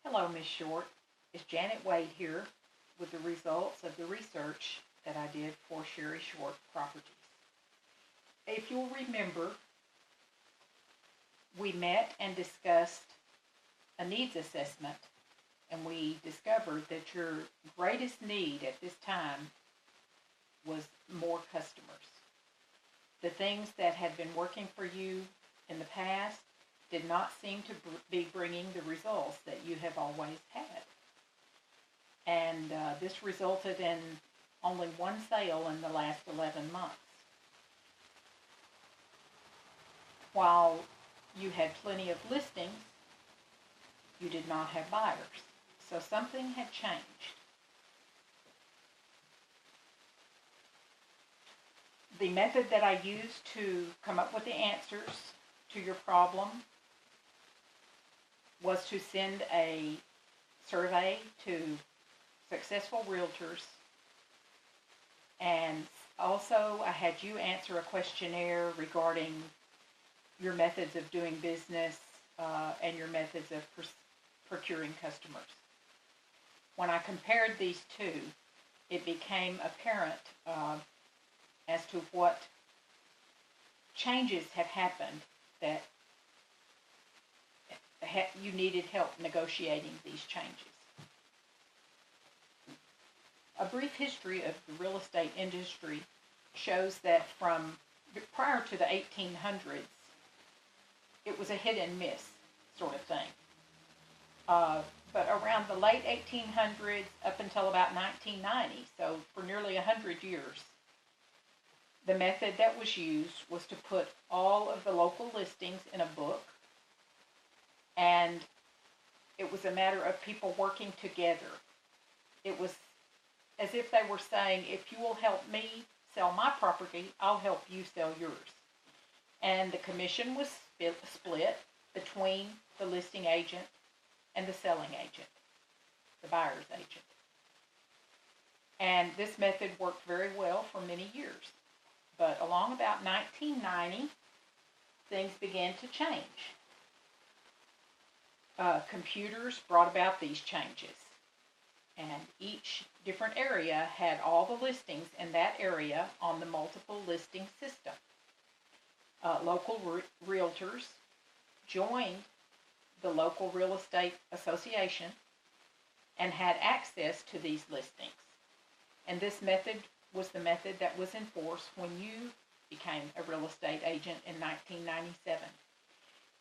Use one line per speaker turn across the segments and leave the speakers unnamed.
Hello, Miss Short. It's Janet Wade here with the results of the research that I did for Sherry Short Properties. If you'll remember, we met and discussed a needs assessment, and we discovered that your greatest need at this time was more customers. The things that had been working for you in the past did not seem to be bringing the results that you have always had. And this resulted in only one sale in the last 11 months. While you had plenty of listings, you did not have buyers. So something had changed. The method that I used to come up with the answers to your problem was to send a survey to successful realtors, and also I had you answer a questionnaire regarding your methods of doing business and your methods of procuring customers. When I compared these two, it became apparent as to what changes have happened that you needed help negotiating these changes. A brief history of the real estate industry shows that from prior to the 1800s, it was a hit and miss sort of thing. But around the late 1800s up until about 1990, so for nearly 100 years, the method that was used was to put all of the local listings in a book, and it was a matter of people working together. It was as if they were saying, if you will help me sell my property, I'll help you sell yours. And the commission was split between the listing agent and the selling agent, the buyer's agent. And this method worked very well for many years. But along about 1990, things began to change. Computers brought about these changes, and each different area had all the listings in that area on the multiple listing system. Local realtors joined the local real estate association and had access to these listings. And this method was the method that was in force when you became a real estate agent in 1997.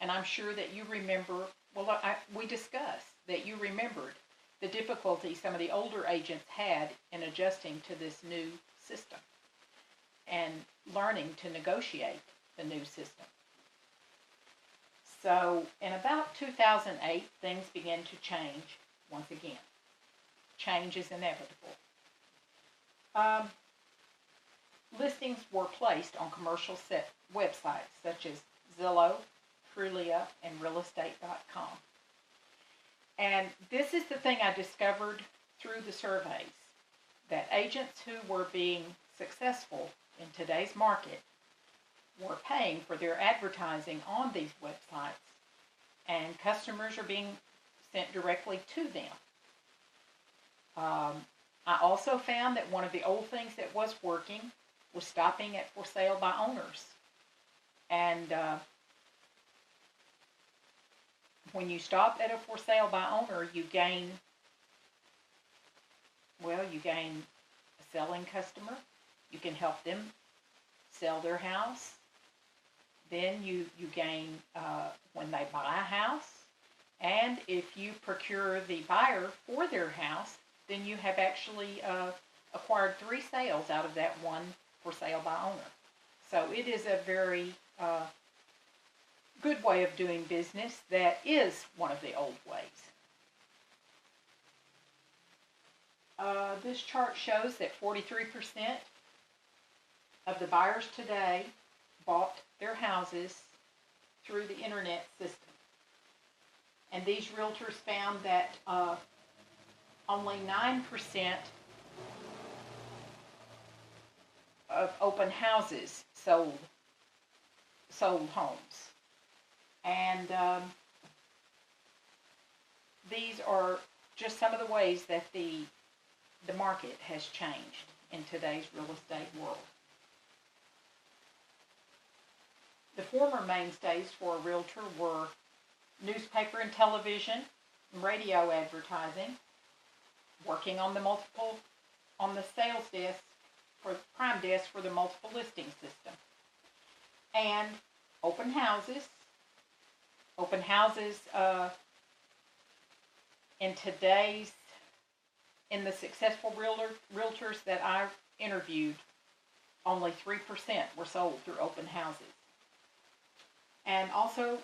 And I'm sure that you remember, we discussed that you remembered the difficulty some of the older agents had in adjusting to this new system and learning to negotiate the new system. So in about 2008, things began to change once again. Change is inevitable. Listings were placed on commercial websites such as Zillow, Trulia, and realestate.com. And this is the thing I discovered through the surveys, that agents who were being successful in today's market were paying for their advertising on these websites, and customers are being sent directly to them. I also found that one of the old things that was working was stopping at for sale by owners. And when you stop at a for sale by owner, you gain a selling customer. You can help them sell their house. Then you gain when they buy a house. And if you procure the buyer for their house, then you have actually acquired 3 sales out of that one for sale by owner. So it is a very good way of doing business that is one of the old ways. This chart shows that 43% of the buyers today bought their houses through the internet system. And these realtors found that only 9% of open houses sold homes. And these are just some of the ways that the market has changed in today's real estate world. The former mainstays for a realtor were newspaper and television, radio advertising, working on the sales desk for prime desk for the multiple listing system, and open houses. Open houses in the successful realtors that I interviewed, only 3% were sold through open houses. And also,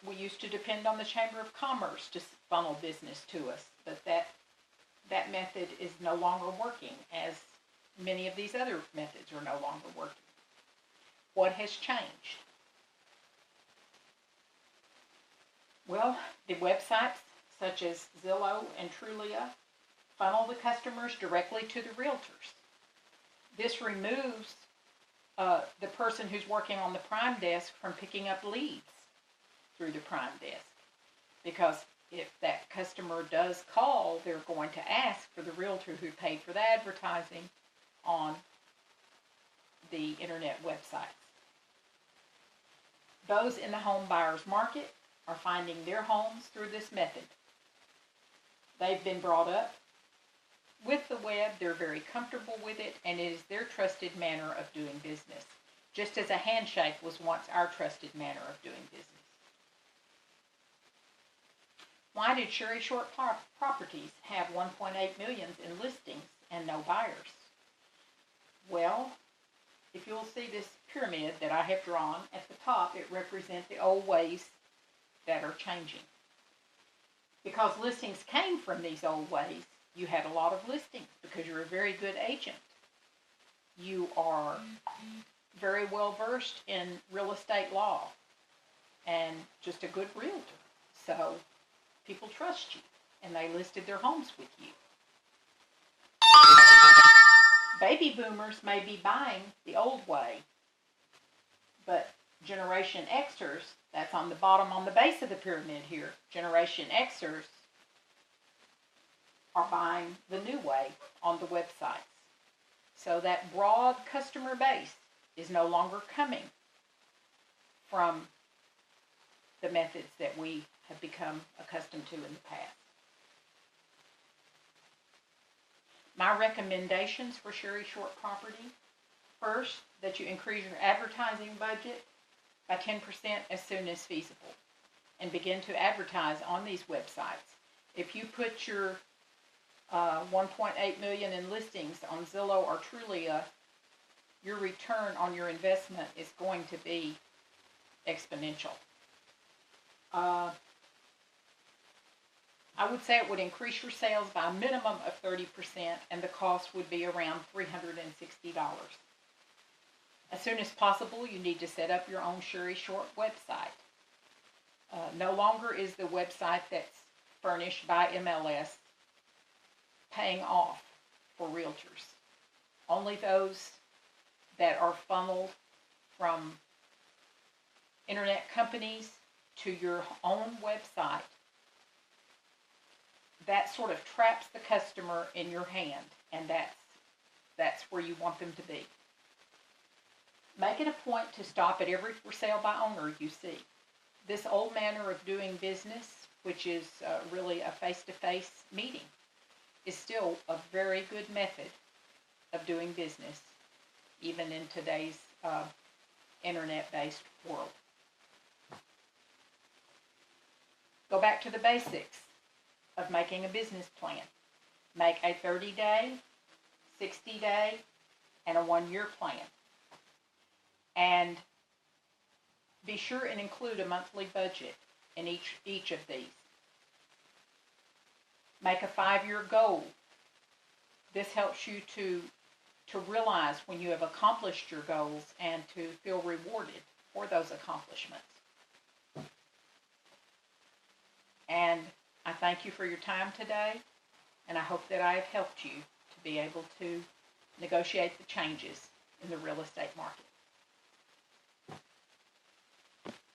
we used to depend on the Chamber of Commerce to funnel business to us, but that method is no longer working, as many of these other methods are no longer working. What has changed? Well, the websites such as Zillow and Trulia funnel the customers directly to the realtors. This removes the person who's working on the prime desk from picking up leads through the prime desk, because if that customer does call, they're going to ask for the realtor who paid for the advertising on the internet websites. Those in the home buyer's market are finding their homes through this method. They've been brought up with the web, they're very comfortable with it, and it is their trusted manner of doing business, just as a handshake was once our trusted manner of doing business. Why did Sherry Short Properties have 1.8 million in listings and no buyers? Well, if you'll see this pyramid that I have drawn, at the top it represents the old ways that are changing. Because listings came from these old ways, you had a lot of listings because you're a very good agent. You are very well versed in real estate law and just a good realtor. So people trust you and they listed their homes with you. Baby boomers may be buying the old way, but Generation Xers, that's on the bottom, on the base of the pyramid here, Generation Xers are buying the new way on the websites. So that broad customer base is no longer coming from the methods that we have become accustomed to in the past. My recommendations for Sherry Short Property: first, that you increase your advertising budget by 10% as soon as feasible and begin to advertise on these websites. If you put your 1.8 million in listings on Zillow or Trulia, your return on your investment is going to be exponential. I would say it would increase your sales by a minimum of 30%, and the cost would be around $360. As soon as possible, you need to set up your own Sherry Short website. No longer is the website that's furnished by MLS paying off for realtors. Only those that are funneled from internet companies to your own website, that sort of traps the customer in your hand, and that's where you want them to be. Make it a point to stop at every for sale by owner you see. This old manner of doing business, which is really a face-to-face meeting, is still a very good method of doing business, even in today's internet-based world. Go back to the basics of making a business plan. Make a 30-day, 60-day, and a 1-year plan. And be sure and include a monthly budget in each of these. Make a 5-year goal. This helps you to realize when you have accomplished your goals and to feel rewarded for those accomplishments. And I thank you for your time today, and I hope that I have helped you to be able to negotiate the changes in the real estate market.